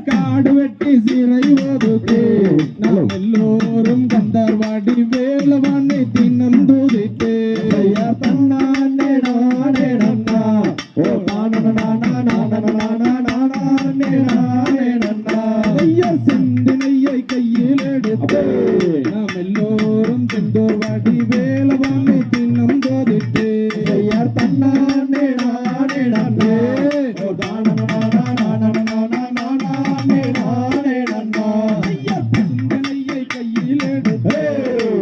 காடு வெட்டி சிறை ஒதுக்கு நாம் எல்லோரும் கந்தர்வாடி வேலவனை தினம் தூதிட்டு தன்னானே நானே நன்னா ஓ செந்தினையை கையில் எடுத்து நாம் எல்லோரும் செந்தோர்வாடி வேலவனை தினம் தோதிட்டு தன்னானே நானே நன்னே ஓ சிந்தனையை கையில் எடுத்து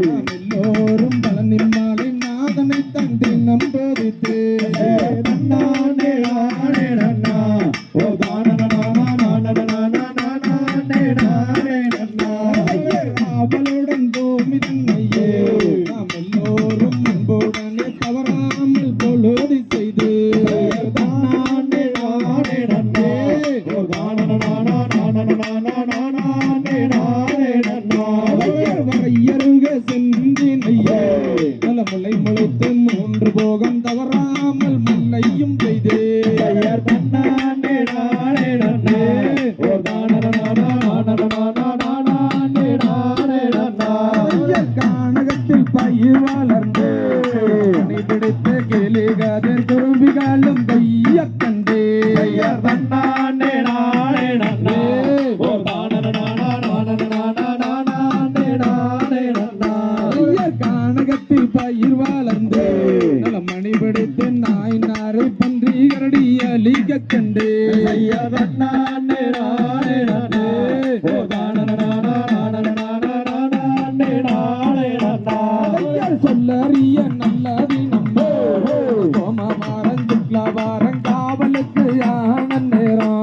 நாம் எல்லோரும் பலனின் மாலை நாதனை தன் தினம் தோதித்து தன்னானே நானே நன்னா ஓ அவளுடன் பூமி தன்னையே நாம் எல்லோரும் அன்புடனே தவறாமல் பொழுது செய்து வரையருக சென்றினையே நலமுலை முளைத்து 3 போகம் தவறாமல் முல்லையும் செய்தே கானகத்தில் பயிர் வளர்ந்து பிடித்த கேளிகாதர் குருவிகாலும் கைய கண்டே கானகத்தில் பயிர் வளர்ந்து மணி பிடித்து நாய் நாரை பன்றி கரடி அலிக கண்டே சொல்லறிய நல்லதினம் சோமவாரம் சுக்லவாரம் காவலுக்கு ஆன நேரம்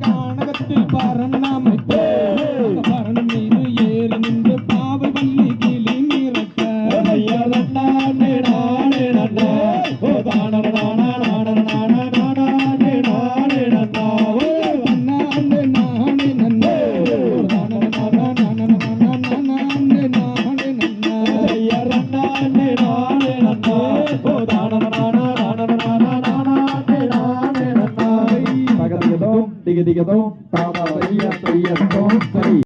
கானகத்தில் பரணமைத்து பரணம் மீது ஏறி நின்று பாவை வள்ளி கிளி நீரட்ட Tiga-tiga